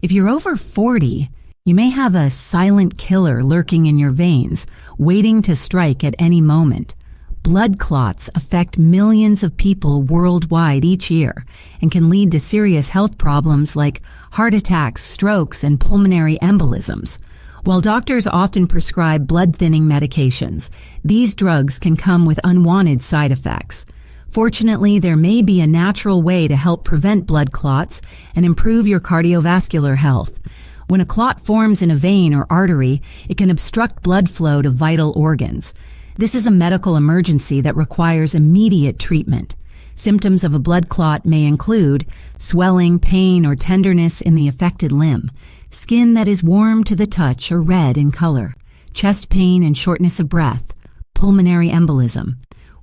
If you're over 40, you may have a silent killer lurking in your veins, waiting to strike at any moment. Blood clots affect millions of people worldwide each year and can lead to serious health problems like heart attacks, strokes, and pulmonary embolisms. While doctors often prescribe blood-thinning medications, these drugs can come with unwanted side effects. Fortunately, there may be a natural way to help prevent blood clots and improve your cardiovascular health. When a clot forms in a vein or artery, it can obstruct blood flow to vital organs. This is a medical emergency that requires immediate treatment. Symptoms of a blood clot may include swelling, pain, or tenderness in the affected limb, skin that is warm to the touch or red in color, chest pain and shortness of breath, pulmonary embolism,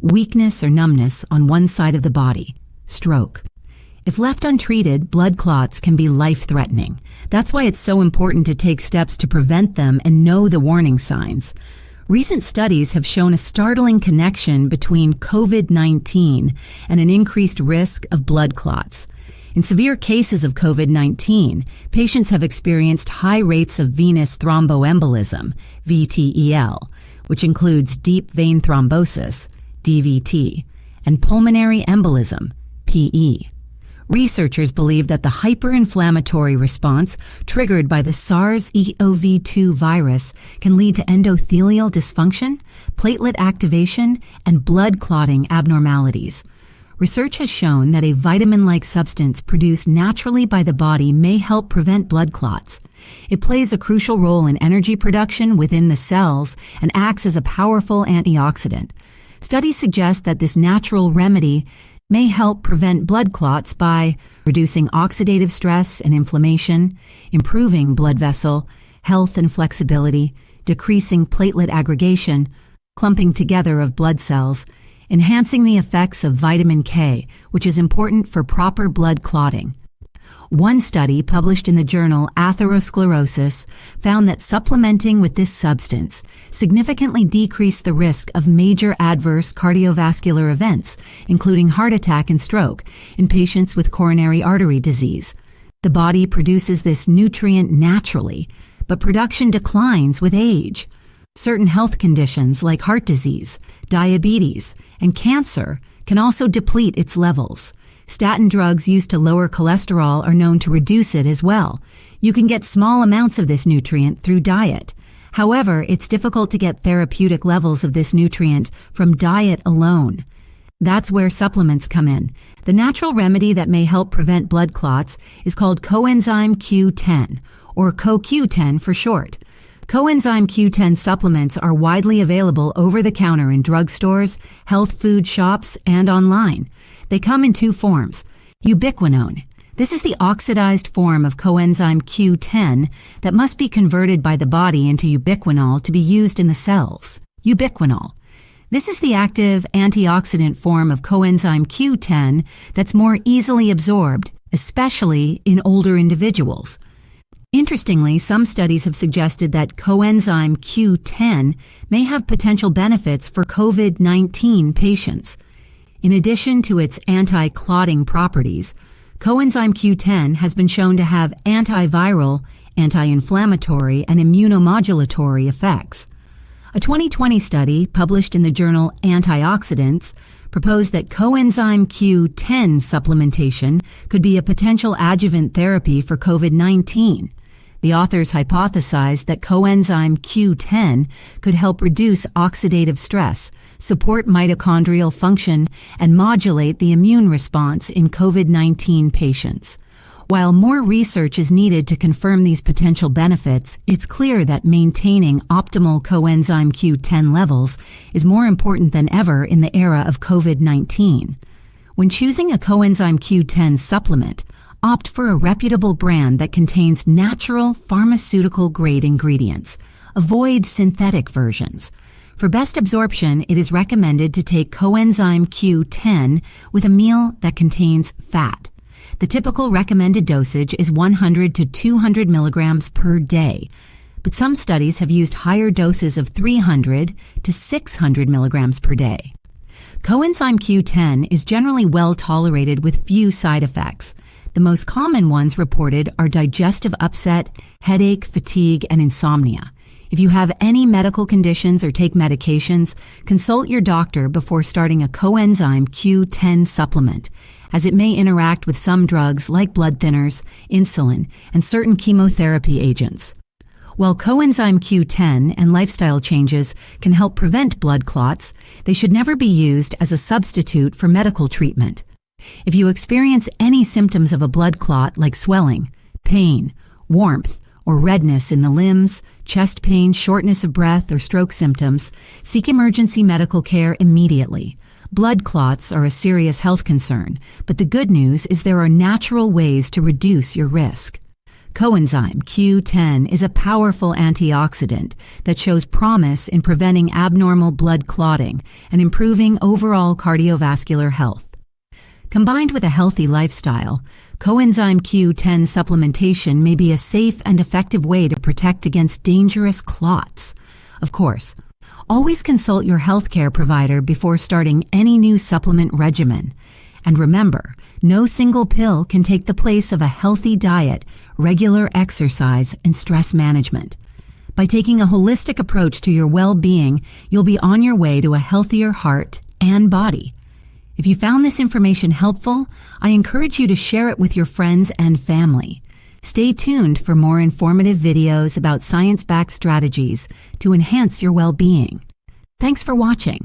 weakness or numbness on one side of the body, stroke. If left untreated, blood clots can be life-threatening. That's why it's so important to take steps to prevent them and know the warning signs. Recent studies have shown a startling connection between COVID-19 and an increased risk of blood clots. In severe cases of COVID-19, patients have experienced high rates of venous thromboembolism, VTEL, which includes deep vein thrombosis, DVT, and pulmonary embolism, PE. Researchers believe that the hyperinflammatory response triggered by the SARS-CoV-2 virus can lead to endothelial dysfunction, platelet activation, and blood clotting abnormalities. Research has shown that a vitamin-like substance produced naturally by the body may help prevent blood clots. It plays a crucial role in energy production within the cells and acts as a powerful antioxidant. Studies suggest that this natural remedy may help prevent blood clots by reducing oxidative stress and inflammation, improving blood vessel health and flexibility, decreasing platelet aggregation, clumping together of blood cells, enhancing the effects of vitamin K, which is important for proper blood clotting. One study published in the journal Atherosclerosis found that supplementing with this substance significantly decreased the risk of major adverse cardiovascular events, including heart attack and stroke, in patients with coronary artery disease. The body produces this nutrient naturally, but production declines with age. Certain health conditions like heart disease, diabetes, and cancer can also deplete its levels. Statin drugs used to lower cholesterol are known to reduce it as well. You can get small amounts of this nutrient through diet. However, it's difficult to get therapeutic levels of this nutrient from diet alone. That's where supplements come in. The natural remedy that may help prevent blood clots is called Coenzyme Q10, or CoQ10 for short. Coenzyme Q10 supplements are widely available over-the-counter in drugstores, health food shops, and online. They come in two forms. Ubiquinone. This is the oxidized form of coenzyme Q10 that must be converted by the body into ubiquinol to be used in the cells. Ubiquinol. This is the active antioxidant form of coenzyme Q10 that's more easily absorbed, especially in older individuals. Interestingly, some studies have suggested that coenzyme Q10 may have potential benefits for COVID-19 patients. In addition to its anti-clotting properties, coenzyme Q10 has been shown to have antiviral, anti-inflammatory, and immunomodulatory effects. A 2020 study published in the journal Antioxidants proposed that coenzyme Q10 supplementation could be a potential adjuvant therapy for COVID-19. The authors hypothesized that coenzyme Q10 could help reduce oxidative stress, support mitochondrial function, and modulate the immune response in COVID-19 patients. While more research is needed to confirm these potential benefits, it's clear that maintaining optimal coenzyme Q10 levels is more important than ever in the era of COVID-19. When choosing a coenzyme Q10 supplement, opt for a reputable brand that contains natural pharmaceutical-grade ingredients. Avoid synthetic versions. For best absorption, it is recommended to take coenzyme Q10 with a meal that contains fat. The typical recommended dosage is 100 to 200 milligrams per day, but some studies have used higher doses of 300 to 600 milligrams per day. Coenzyme Q10 is generally well tolerated with few side effects. The most common ones reported are digestive upset, headache, fatigue, and insomnia. If you have any medical conditions or take medications, consult your doctor before starting a Coenzyme Q10 supplement, as it may interact with some drugs like blood thinners, insulin, and certain chemotherapy agents. While Coenzyme Q10 and lifestyle changes can help prevent blood clots, they should never be used as a substitute for medical treatment. If you experience any symptoms of a blood clot like swelling, pain, warmth, or redness in the limbs, chest pain, shortness of breath, or stroke symptoms, seek emergency medical care immediately. Blood clots are a serious health concern, but the good news is there are natural ways to reduce your risk. Coenzyme Q10 is a powerful antioxidant that shows promise in preventing abnormal blood clotting and improving overall cardiovascular health. Combined with a healthy lifestyle, Coenzyme Q10 supplementation may be a safe and effective way to protect against dangerous clots. Of course, always consult your healthcare provider before starting any new supplement regimen. And remember, no single pill can take the place of a healthy diet, regular exercise, and stress management. By taking a holistic approach to your well-being, you'll be on your way to a healthier heart and body. If you found this information helpful, I encourage you to share it with your friends and family. Stay tuned for more informative videos about science-backed strategies to enhance your well-being. Thanks for watching.